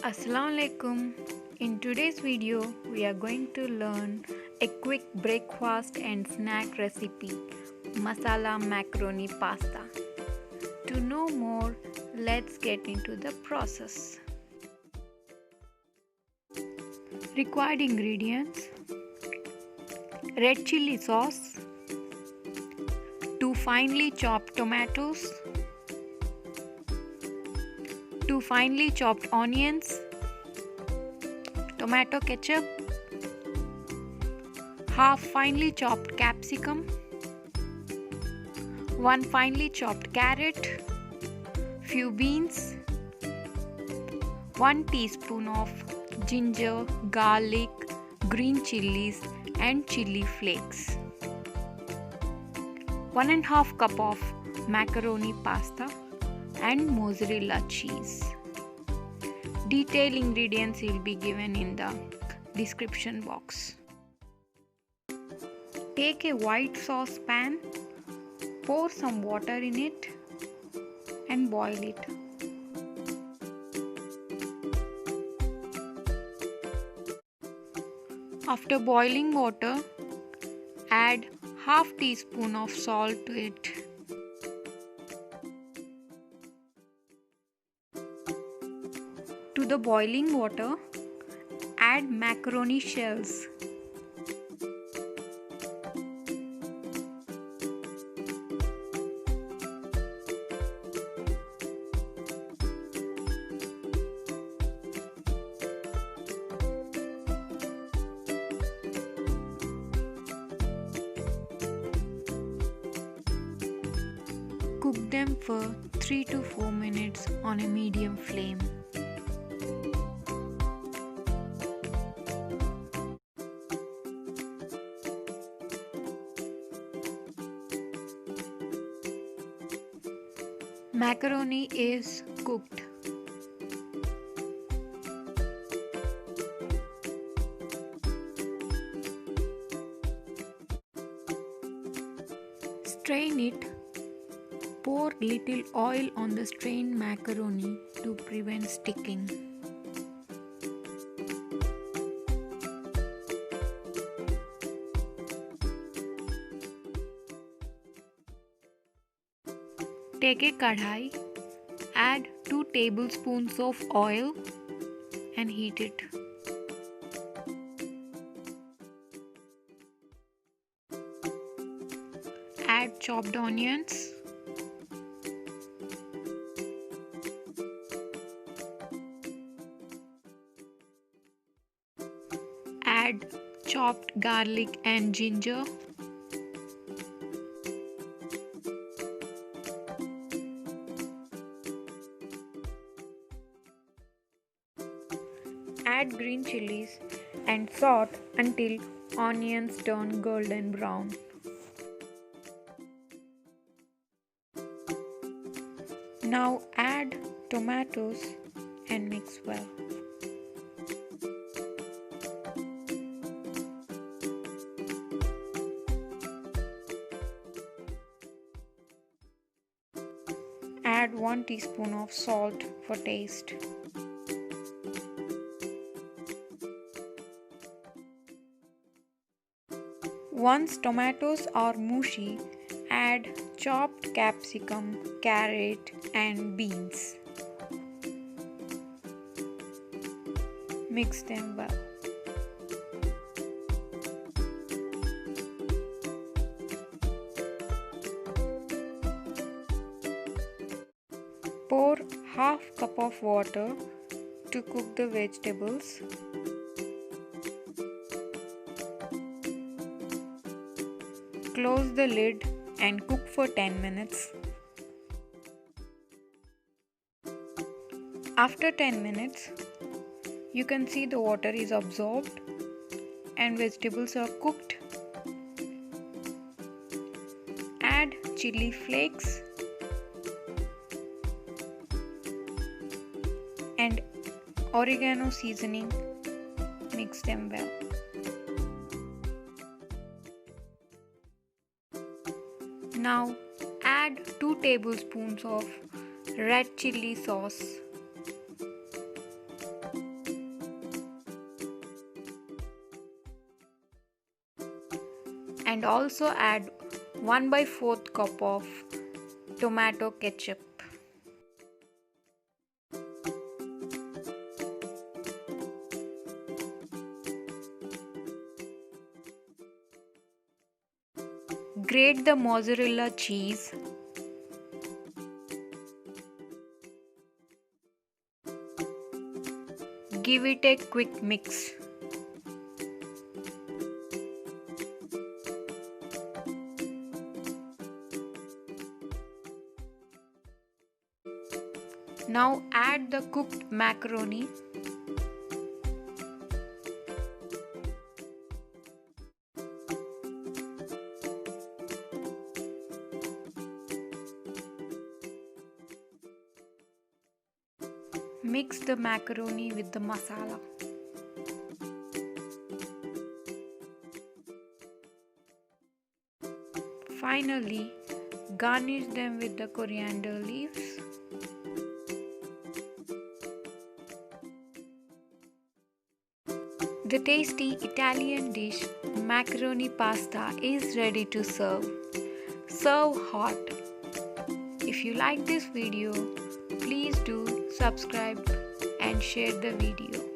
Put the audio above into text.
Assalamualaikum. In today's video, we are going to learn a quick breakfast and snack recipe, Masala Macaroni Pasta. To know more, let's get into the process. Required ingredients: red chili sauce, 2 finely chopped tomatoes, 2 finely chopped onions, tomato ketchup, half finely chopped capsicum, 1 finely chopped carrot, few beans, 1 teaspoon of ginger, garlic, green chilies and chili flakes, 1½ cup of macaroni pasta and mozzarella cheese. Detailed ingredients will be given in the description box. Take a white saucepan, pour some water in it and boil it. After boiling water, add ½ teaspoon of salt to it. To the boiling water, add macaroni shells. Cook them for 3 to 4 minutes on a medium flame. Macaroni is cooked. Strain it. Pour little oil on the strained macaroni to prevent sticking. Take a kadhai, add 2 tablespoons of oil and heat it. Add chopped onions, add chopped garlic and ginger, add green chilies and saute until onions turn golden brown. Now add tomatoes and mix well. Add 1 teaspoon of salt for taste. Once tomatoes are mushy, add chopped capsicum, carrot and beans. Mix them well. Pour ½ cup of water to cook the vegetables. Close the lid and cook for 10 minutes. After 10 minutes, you can see the water is absorbed and vegetables are cooked. Add chili flakes and oregano seasoning. Mix them well. Now add 2 tablespoons of red chili sauce. also add 1/4 cup of tomato ketchup. Grate the mozzarella cheese. Give it a quick mix. Now add the cooked macaroni. Mix the macaroni with the masala. Finally, garnish them with the coriander leaves. The tasty Italian dish macaroni pasta is ready to serve. Serve hot. If you like this video, please do subscribe and share the video.